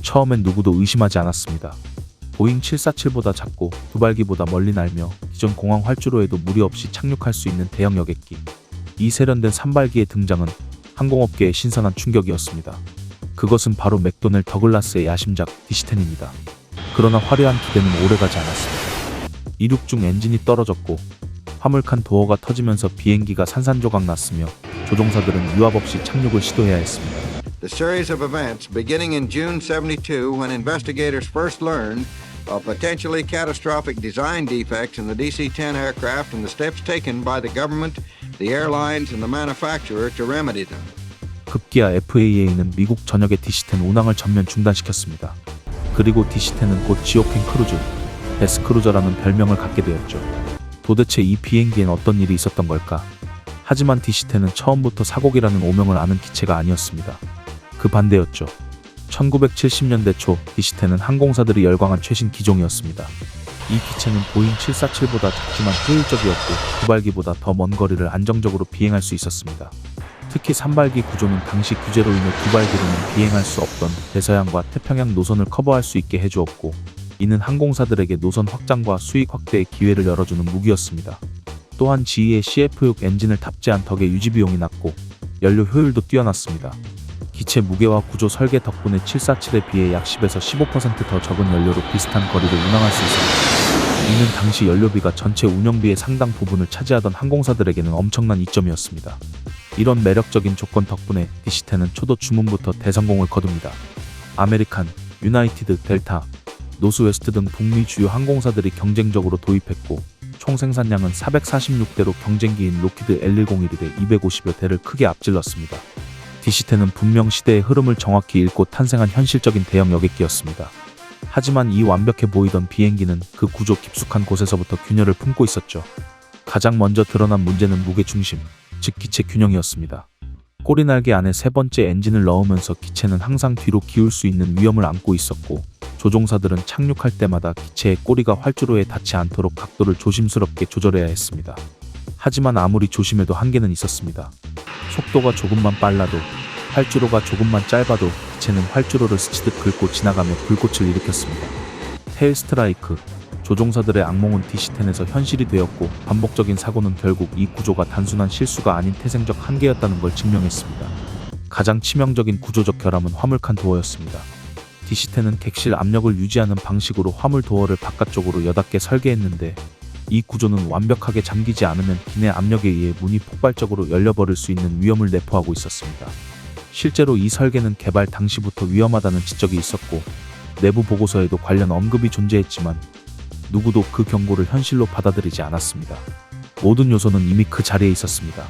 처음엔 누구도 의심하지 않았습니다. 보잉 747보다 작고 두발기보다 멀리 날며 기존 공항 활주로에도 무리 없이 착륙할 수 있는 대형 여객기. 이 세련된 산발기의 등장은 항공업계에 신선한 충격이었습니다. 그것은 바로 맥도넬 더글라스의 야심작 DC-10입니다. 그러나 화려한 기대는 오래가지 않았습니다. 이륙 중 엔진이 떨어졌고 화물칸 도어가 터지면서 비행기가 산산조각 났으며 조종사들은 유압 없이 착륙을 시도해야 했습니다. The series of events beginning in June 72 when investigators first learned of potentially catastrophic design defects in the DC-10 aircraft and the steps taken by the government, the airlines and the manufacturer to remedy them. 급기야 FAA는 미국 전역의 DC-10 운항을 전면 중단시켰습니다. 그리고 DC-10은 곧 지옥행 크루즈, 데스크루저라는 별명을 갖게 되었죠. 도대체 이 비행기엔 어떤 일이 있었던 걸까? 하지만 DC-10은 처음부터 사고기라는 오명을 아는 기체가 아니었습니다. 그 반대였죠. 1970년대 초 DC-10은 항공사들이 열광한 최신 기종이었습니다. 이 기체는 보잉 747보다 작지만 효율적이었고 두발기보다 더 먼 거리를 안정적으로 비행할 수 있었습니다. 특히 산발기 구조는 당시 규제로 인해 두발기로는 비행할 수 없던 대서양과 태평양 노선을 커버할 수 있게 해주었고, 이는 항공사들에게 노선 확장과 수익 확대의 기회를 열어주는 무기였습니다. 또한 GE의 CF6 엔진을 탑재한 덕에 유지비용이 낮고 연료 효율도 뛰어났습니다. 기체 무게와 구조 설계 덕분에 747에 비해 약 10에서 15% 더 적은 연료로 비슷한 거리를 운항할 수 있었습니다. 이는 당시 연료비가 전체 운영비의 상당 부분을 차지하던 항공사들에게는 엄청난 이점이었습니다. 이런 매력적인 조건 덕분에 DC-10은 초도 주문부터 대성공을 거둡니다. 아메리칸, 유나이티드, 델타, 노스웨스트 등 북미 주요 항공사들이 경쟁적으로 도입했고, 총 생산량은 446대로 경쟁기인 로키드 L101대 250여 대를 크게 앞질렀습니다. DC-10은 분명 시대의 흐름을 정확히 읽고 탄생한 현실적인 대형 여객기였습니다. 하지만 이 완벽해 보이던 비행기는 그 구조 깊숙한 곳에서부터 균열을 품고 있었죠. 가장 먼저 드러난 문제는 무게중심, 즉 기체 균형이었습니다. 꼬리날개 안에 세 번째 엔진을 넣으면서 기체는 항상 뒤로 기울 수 있는 위험을 안고 있었고, 조종사들은 착륙할 때마다 기체의 꼬리가 활주로에 닿지 않도록 각도를 조심스럽게 조절해야 했습니다. 하지만 아무리 조심해도 한계는 있었습니다. 속도가 조금만 빨라도, 활주로가 조금만 짧아도 기체는 활주로를 스치듯 긁고 지나가며 불꽃을 일으켰습니다. 테일 스트라이크, 조종사들의 악몽은 DC-10에서 현실이 되었고, 반복적인 사고는 결국 이 구조가 단순한 실수가 아닌 태생적 한계였다는 걸 증명했습니다. 가장 치명적인 구조적 결함은 화물칸 도어였습니다. DC-10은 객실 압력을 유지하는 방식으로 화물 도어를 바깥쪽으로 여닫게 설계했는데, 이 구조는 완벽하게 잠기지 않으면 기내 압력에 의해 문이 폭발적으로 열려버릴 수 있는 위험을 내포하고 있었습니다. 실제로 이 설계는 개발 당시부터 위험하다는 지적이 있었고, 내부 보고서에도 관련 언급이 존재했지만 누구도 그 경고를 현실로 받아들이지 않았습니다. 모든 요소는 이미 그 자리에 있었습니다.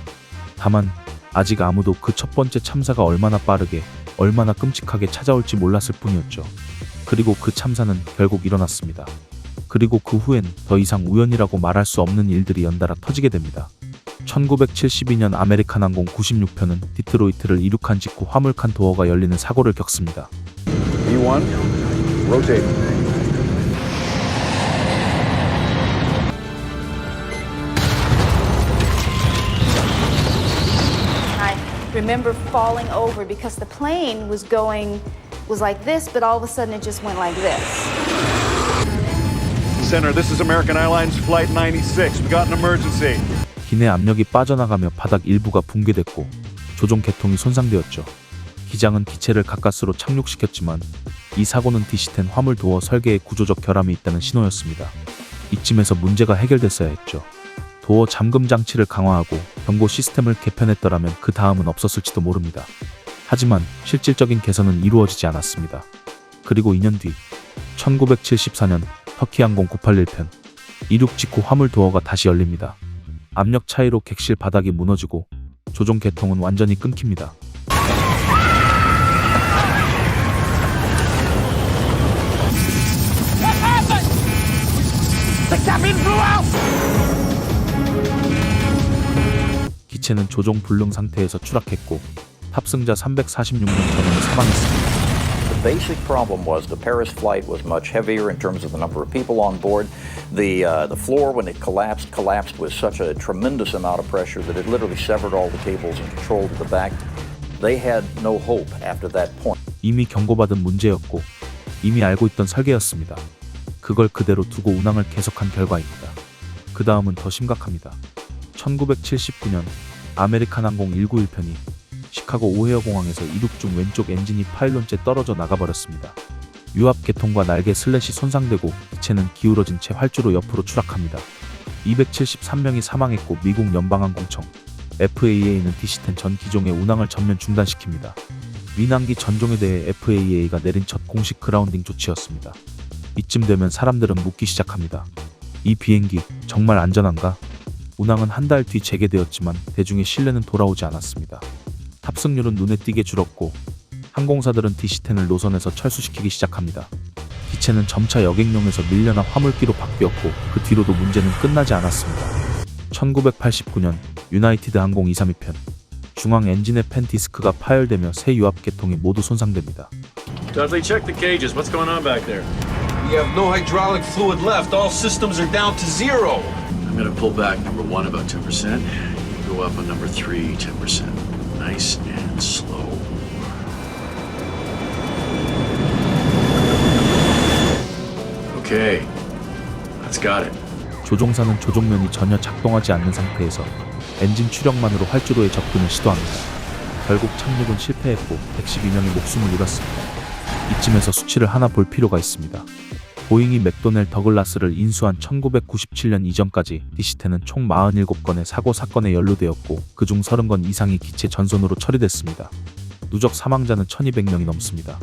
다만 아직 아무도 그 첫 번째 참사가 얼마나 빠르게, 얼마나 끔찍하게 찾아올지 몰랐을 뿐이었죠. 그리고 그 참사는 결국 일어났습니다. 그리고 그 후엔 더 이상 우연이라고 말할 수 없는 일들이 연달아 터지게 됩니다. 1972년 아메리칸 항공 96편은 디트로이트를 이륙한 직후 화물칸 도어가 열리는 사고를 겪습니다. E1, rotate. I remember falling over because the plane was like this, but all of a sudden it just went like this. Center, this is American Airlines Flight 96. We got an emergency. 기내 압력이 빠져나가며 바닥 일부가 붕괴됐고 조종 계통이 손상되었죠. 기장은 기체를 가까스로 착륙시켰지만 이 사고는 DC-10 화물 도어 설계에 구조적 결함이 있다는 신호였습니다. 이쯤에서 문제가 해결됐어야 했죠. 도어 잠금 장치를 강화하고 경고 시스템을 개편했더라면 그 다음은 없었을지도 모릅니다. 하지만 실질적인 개선은 이루어지지 않았습니다. 그리고 2년 뒤 1974년 터키항공 981편 이륙 직후 화물 도어가 다시 열립니다. 압력 차이로 객실 바닥이 무너지고 조종 계통은 완전히 끊깁니다. 기체는 조종 불능 상태에서 추락했고 탑승자 346명 전원이 사망했습니다. The basic problem was the Paris flight was much heavier in terms of the number of people on board. The floor, when it collapsed with such a tremendous amount of pressure that it literally severed all the cables and control to the back. They had no hope after that point. 이미 경고받은 문제였고 이미 알고 있던 설계였습니다. 그걸 그대로 두고 운항을 계속한 결과입니다. 그 다음은 더 심각합니다. 1979년 아메리칸 항공 191편이 시카고 오헤어 공항에서 이륙 중 왼쪽 엔진이 파일론째 떨어져 나가버렸습니다. 유압 계통과 날개 슬랫이 손상되고 기체는 기울어진 채 활주로 옆으로 추락합니다. 273명이 사망했고 미국 연방항공청 FAA는 DC-10 전 기종의 운항을 전면 중단시킵니다. 민항기 전종에 대해 FAA가 내린 첫 공식 그라운딩 조치였습니다. 이쯤 되면 사람들은 묻기 시작합니다. 이 비행기 정말 안전한가? 운항은 한 달 뒤 재개되었지만 대중의 신뢰는 돌아오지 않았습니다. 탑승률은 눈에 띄게 줄었고 항공사들은 DC-10을 노선에서 철수시키기 시작합니다. 기체는 점차 여객용에서 밀려나 화물기로 바뀌었고 그 뒤로도 문제는 끝나지 않았습니다. 1989년 유나이티드 항공 232편 중앙 엔진의 팬 디스크가 파열되며 세 유압 계통이 모두 손상됩니다. Dudley, check the cages. What's going on back there? We have no hydraulic fluid left. All systems are down to zero. I'm gonna pull back number 1 about 10%. Go up on number 3, 10%. Nice and slow. Okay, that's got it. 조종사는 조종면이 전혀 작동하지 않는 상태에서 엔진 추력만으로 활주로에 접근을 시도합니다. 결국 착륙은 실패했고 112명이 목숨을 잃었습니다. 이쯤에서 수치를 하나 볼 필요가 있습니다. 보잉이 맥도넬 더글라스를 인수한 1997년 이전까지 DC-10은 총 47건의 사고 사건에 연루되었고 그중 30건 이상이 기체 전손으로 처리됐습니다. 누적 사망자는 1200명이 넘습니다.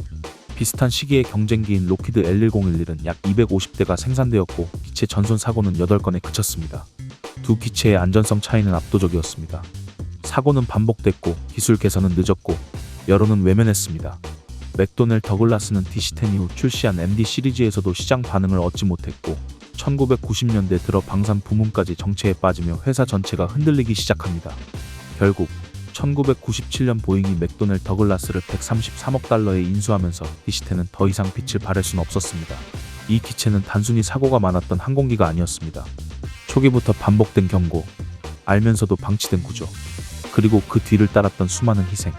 비슷한 시기에 경쟁기인 로키드 L1011은 약 250대가 생산되었고 기체 전손 사고는 8건에 그쳤습니다. 두 기체의 안전성 차이는 압도적이었습니다. 사고는 반복됐고 기술 개선은 늦었고 여론은 외면했습니다. 맥도넬 더글라스는 DC-10 이후 출시한 MD 시리즈에서도 시장 반응을 얻지 못했고 1990년대 들어 방산 부문까지 정체에 빠지며 회사 전체가 흔들리기 시작합니다. 결국 1997년 보잉이 맥도넬 더글라스를 133억 달러에 인수하면서 DC-10은 더 이상 빛을 발할 수는 없었습니다. 이 기체는 단순히 사고가 많았던 항공기가 아니었습니다. 초기부터 반복된 경고, 알면서도 방치된 구조, 그리고 그 뒤를 따랐던 수많은 희생.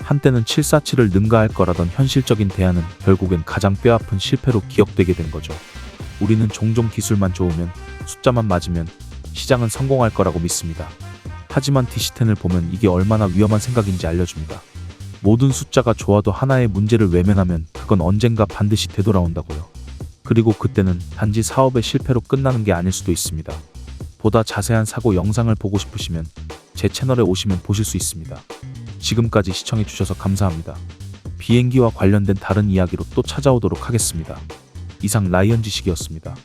한때는 747을 능가할 거라던 현실적인 대안은 결국엔 가장 뼈아픈 실패로 기억되게 된 거죠. 우리는 종종 기술만 좋으면, 숫자만 맞으면 시장은 성공할 거라고 믿습니다. 하지만 DC-10을 보면 이게 얼마나 위험한 생각인지 알려줍니다. 모든 숫자가 좋아도 하나의 문제를 외면하면 그건 언젠가 반드시 되돌아온다고요. 그리고 그때는 단지 사업의 실패로 끝나는 게 아닐 수도 있습니다. 보다 자세한 사고 영상을 보고 싶으시면 제 채널에 오시면 보실 수 있습니다. 지금까지 시청해주셔서 감사합니다. 비행기와 관련된 다른 이야기로 또 찾아오도록 하겠습니다. 이상 라이언 지식이었습니다.